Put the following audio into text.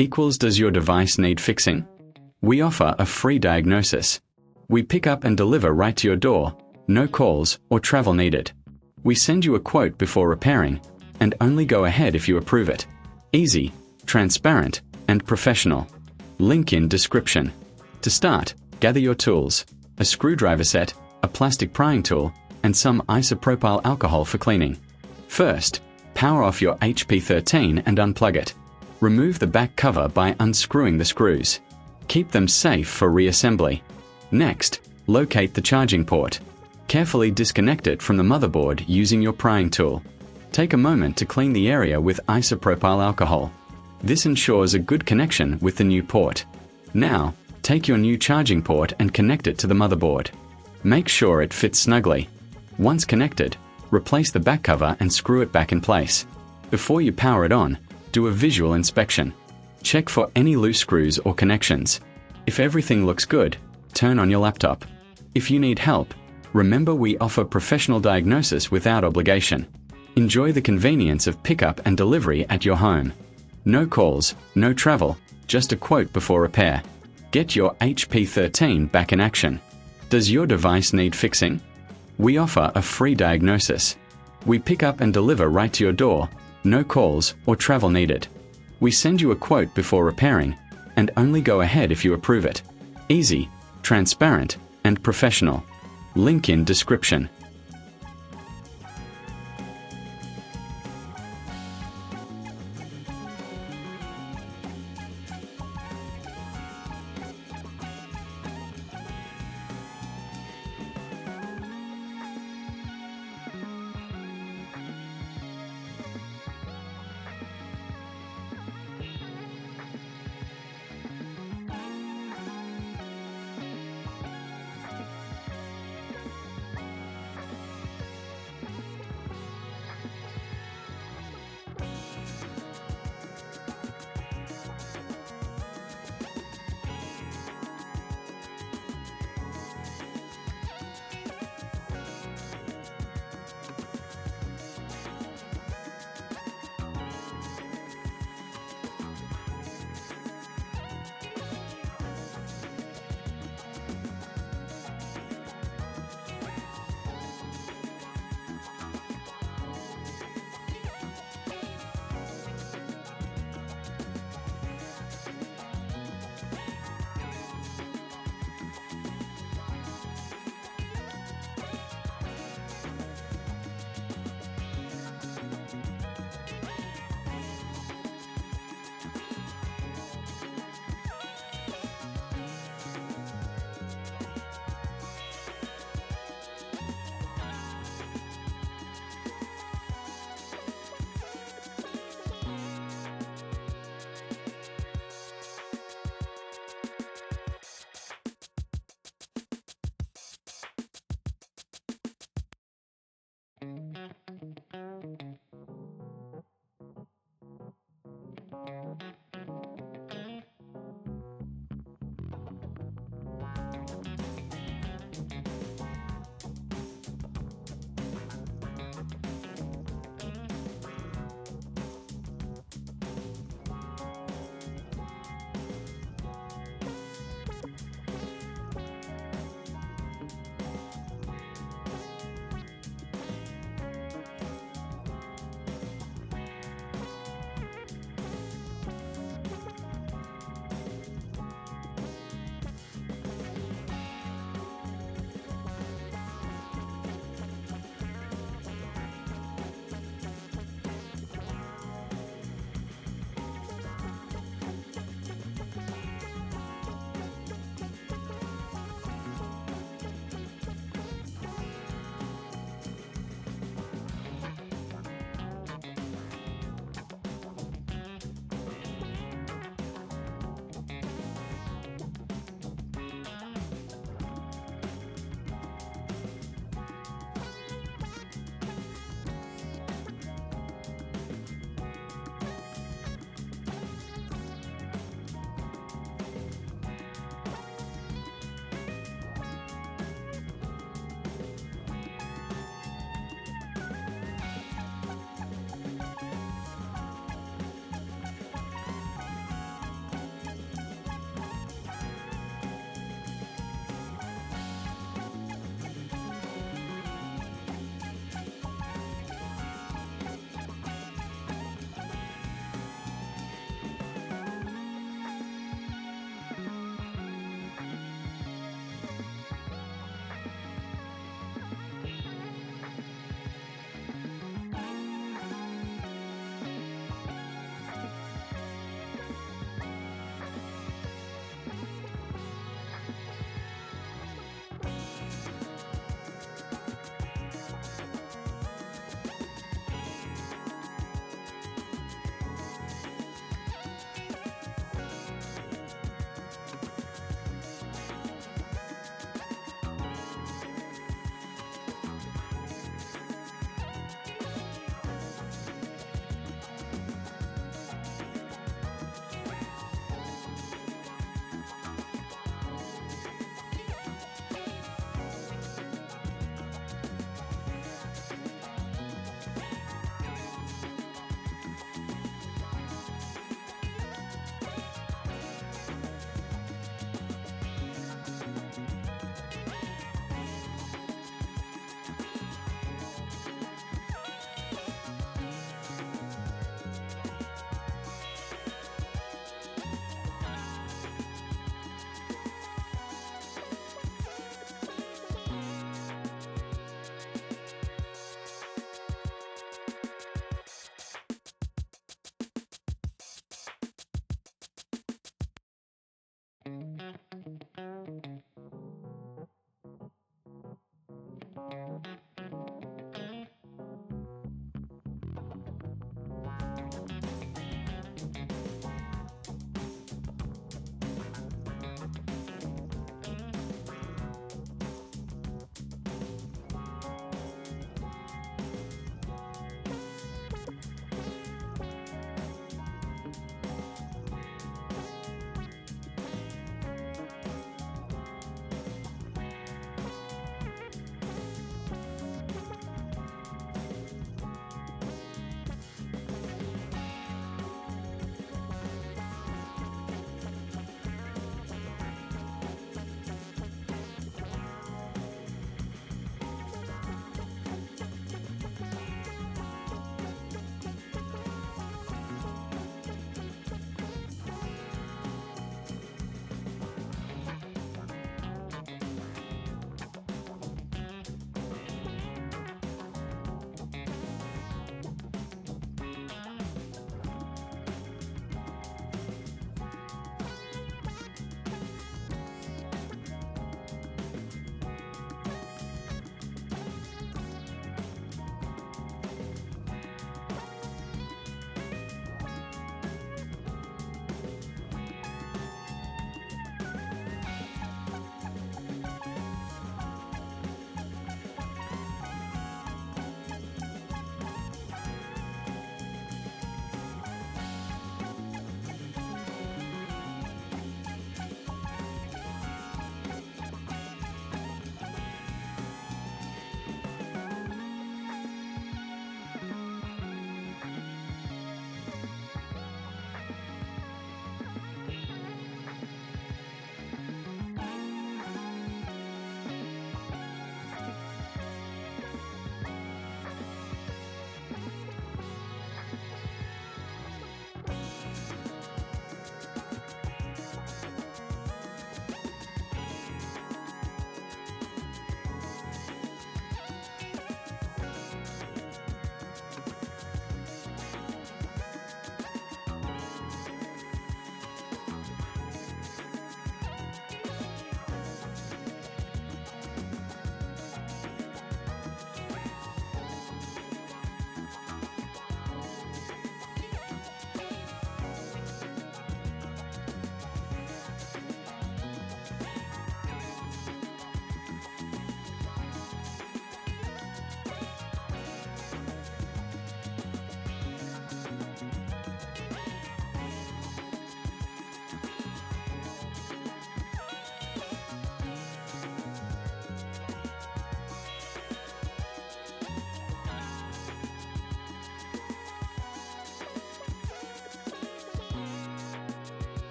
equals does your device need fixing? We offer a free diagnosis. We pick up and deliver right to your door, no calls or travel needed. We send you a quote before repairing, and only go ahead if you approve it. Easy, transparent, and professional. Link in description. To start, gather your tools, a screwdriver set, a plastic prying tool, and some isopropyl alcohol for cleaning. First, power off your HP13 and unplug it. Remove the back cover by unscrewing the screws. Keep them safe for reassembly. Next, locate the charging port. Carefully disconnect it from the motherboard using your prying tool. Take a moment to clean the area with isopropyl alcohol. This ensures a good connection with the new port. Now, take your new charging port and connect it to the motherboard. Make sure it fits snugly. Once connected, replace the back cover and screw it back in place. Before you power it on, do a visual inspection. Check for any loose screws or connections. If everything looks good, turn on your laptop. If you need help, remember we offer professional diagnosis without obligation. Enjoy the convenience of pickup and delivery at your home. No calls, no travel, just a quote before repair. Get your HP13 back in action. Does your device need fixing? We offer a free diagnosis. We pick up and deliver right to your door, no calls or travel needed. We send you a quote before repairing, and only go ahead if you approve it. Easy, transparent, and professional. Link in description.